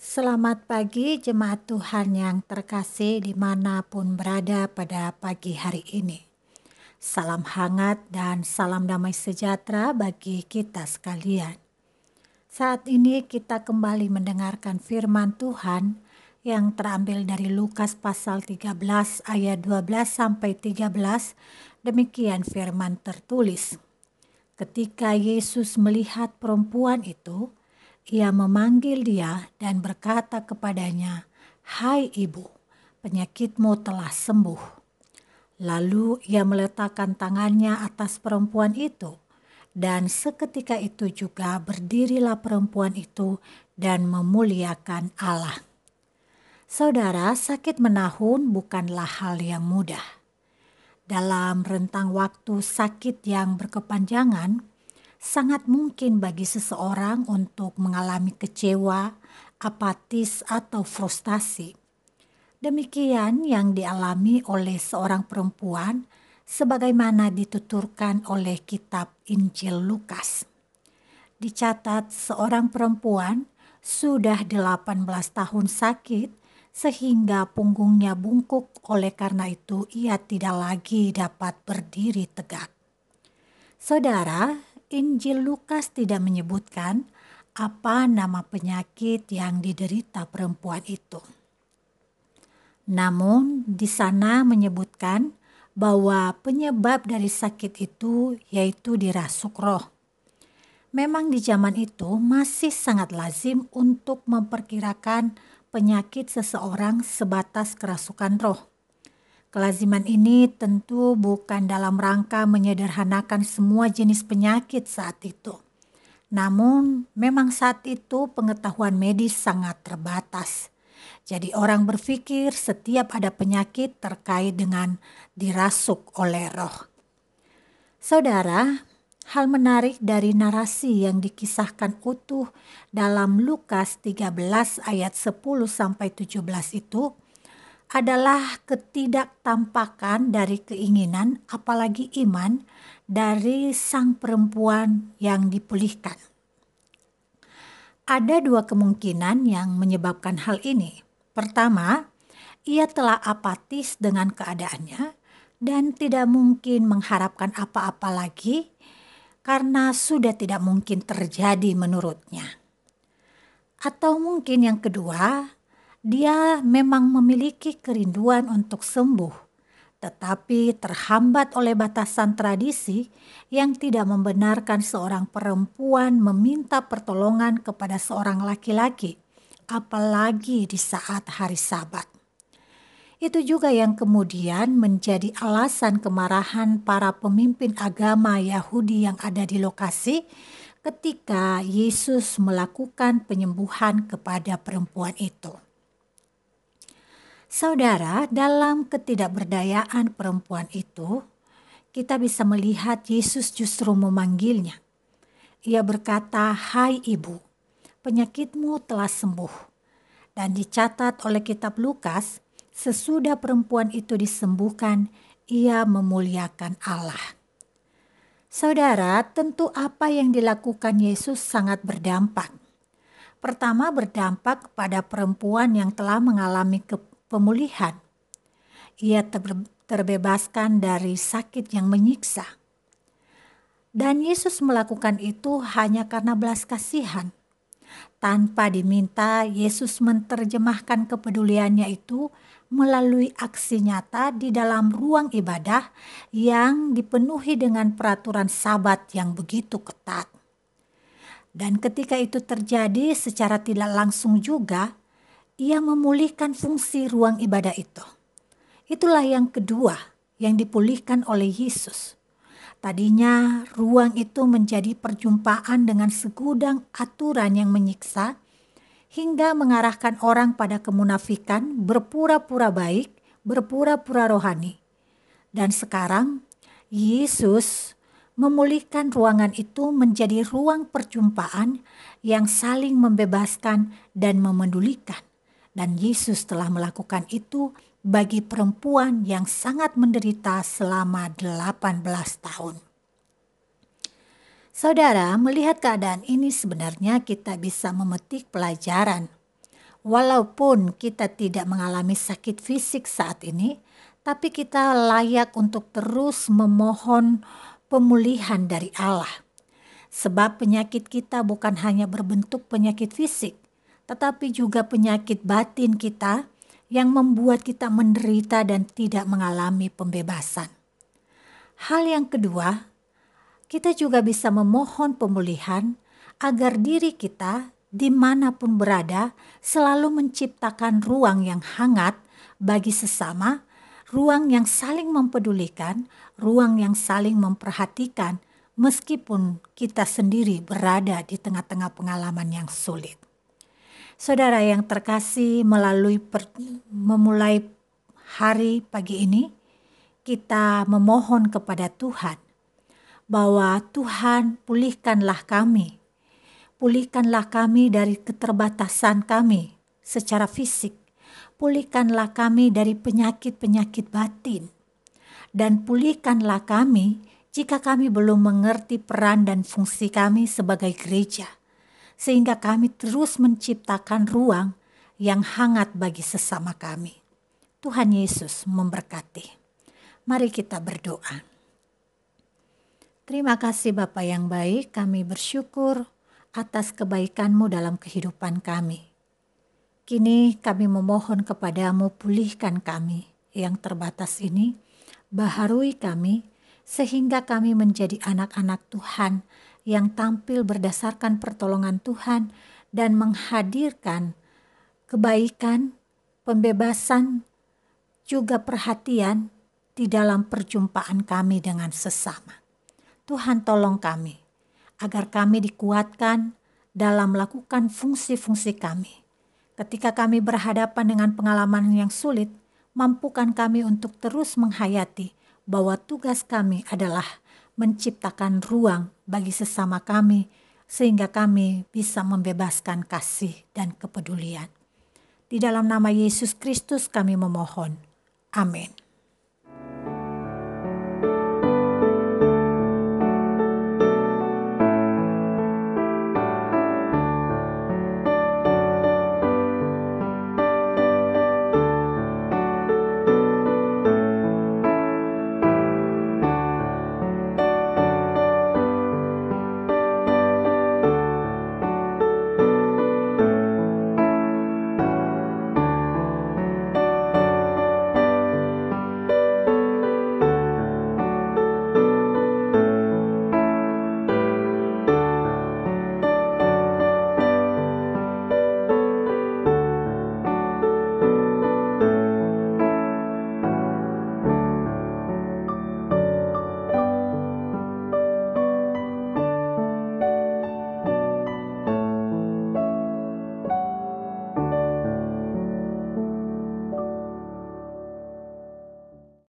Selamat pagi jemaat Tuhan yang terkasih dimanapun berada pada pagi hari ini. Salam hangat dan salam damai sejahtera bagi kita sekalian. Saat ini kita kembali mendengarkan firman Tuhan yang terambil dari Lukas pasal 13 ayat 12 sampai 13. Demikian firman tertulis. Ketika Yesus melihat perempuan itu, ia memanggil dia dan berkata kepadanya, "Hai ibu, penyakitmu telah sembuh." Lalu ia meletakkan tangannya atas perempuan itu, dan seketika itu juga berdirilah perempuan itu dan memuliakan Allah. Saudara, sakit menahun bukanlah hal yang mudah. Dalam rentang waktu sakit yang berkepanjangan, sangat mungkin bagi seseorang untuk mengalami kecewa, apatis, atau frustasi. Demikian yang dialami oleh seorang perempuan sebagaimana dituturkan oleh kitab Injil Lukas. Dicatat seorang perempuan sudah 18 tahun sakit sehingga punggungnya bungkuk, oleh karena itu ia tidak lagi dapat berdiri tegak. Saudara, Injil Lukas tidak menyebutkan apa nama penyakit yang diderita perempuan itu. Namun di sana menyebutkan bahwa penyebab dari sakit itu yaitu dirasuk roh. Memang di zaman itu masih sangat lazim untuk memperkirakan penyakit seseorang sebatas kerasukan roh. Kelaziman ini tentu bukan dalam rangka menyederhanakan semua jenis penyakit saat itu. Namun memang saat itu pengetahuan medis sangat terbatas. Jadi orang berpikir setiap ada penyakit terkait dengan dirasuk oleh roh. Saudara, hal menarik dari narasi yang dikisahkan utuh dalam Lukas 13 ayat 10-17 itu adalah ketidaktampakan dari keinginan apalagi iman dari sang perempuan yang dipulihkan. Ada dua kemungkinan yang menyebabkan hal ini. Pertama, ia telah apatis dengan keadaannya dan tidak mungkin mengharapkan apa-apa lagi karena sudah tidak mungkin terjadi menurutnya. Atau mungkin yang kedua, dia memang memiliki kerinduan untuk sembuh, tetapi terhambat oleh batasan tradisi yang tidak membenarkan seorang perempuan meminta pertolongan kepada seorang laki-laki, apalagi di saat hari Sabat. Itu juga yang kemudian menjadi alasan kemarahan para pemimpin agama Yahudi yang ada di lokasi ketika Yesus melakukan penyembuhan kepada perempuan itu. Saudara, dalam ketidakberdayaan perempuan itu, kita bisa melihat Yesus justru memanggilnya. Ia berkata, "Hai ibu, penyakitmu telah sembuh." Dan dicatat oleh kitab Lukas, sesudah perempuan itu disembuhkan, ia memuliakan Allah. Saudara, tentu apa yang dilakukan Yesus sangat berdampak. Pertama, berdampak kepada perempuan yang telah mengalami pemulihan. Ia terbebaskan dari sakit yang menyiksa. Dan Yesus melakukan itu hanya karena belas kasihan. Tanpa diminta, Yesus menerjemahkan kepeduliannya itu melalui aksi nyata di dalam ruang ibadah yang dipenuhi dengan peraturan Sabat yang begitu ketat. Dan ketika itu terjadi secara tidak langsung juga, ia memulihkan fungsi ruang ibadah itu. Itulah yang kedua yang dipulihkan oleh Yesus. Tadinya ruang itu menjadi perjumpaan dengan segudang aturan yang menyiksa hingga mengarahkan orang pada kemunafikan, berpura-pura baik, berpura-pura rohani. Dan sekarang Yesus memulihkan ruangan itu menjadi ruang perjumpaan yang saling membebaskan dan memedulikan. Dan Yesus telah melakukan itu bagi perempuan yang sangat menderita selama 18 tahun. Saudara, melihat keadaan ini sebenarnya kita bisa memetik pelajaran. Walaupun kita tidak mengalami sakit fisik saat ini, tapi kita layak untuk terus memohon pemulihan dari Allah. Sebab penyakit kita bukan hanya berbentuk penyakit fisik, tetapi juga penyakit batin kita yang membuat kita menderita dan tidak mengalami pembebasan. Hal yang kedua, kita juga bisa memohon pemulihan agar diri kita dimanapun berada selalu menciptakan ruang yang hangat bagi sesama, ruang yang saling mempedulikan, ruang yang saling memperhatikan meskipun kita sendiri berada di tengah-tengah pengalaman yang sulit. Saudara yang terkasih, memulai hari pagi ini, kita memohon kepada Tuhan bahwa Tuhan pulihkanlah kami dari keterbatasan kami secara fisik, pulihkanlah kami dari penyakit-penyakit batin, dan pulihkanlah kami jika kami belum mengerti peran dan fungsi kami sebagai gereja, sehingga kami terus menciptakan ruang yang hangat bagi sesama kami. Tuhan Yesus memberkati. Mari kita berdoa. Terima kasih Bapa yang baik, kami bersyukur atas kebaikan-Mu dalam kehidupan kami. Kini kami memohon kepadamu, pulihkan kami yang terbatas ini, baharui kami, sehingga kami menjadi anak-anak Tuhan yang tampil berdasarkan pertolongan Tuhan dan menghadirkan kebaikan, pembebasan, juga perhatian di dalam perjumpaan kami dengan sesama. Tuhan tolong kami, agar kami dikuatkan dalam melakukan fungsi-fungsi kami. Ketika kami berhadapan dengan pengalaman yang sulit, mampukan kami untuk terus menghayati bahwa tugas kami adalah menciptakan ruang bagi sesama kami, sehingga kami bisa membebaskan kasih dan kepedulian. Di dalam nama Yesus Kristus kami memohon. Amin.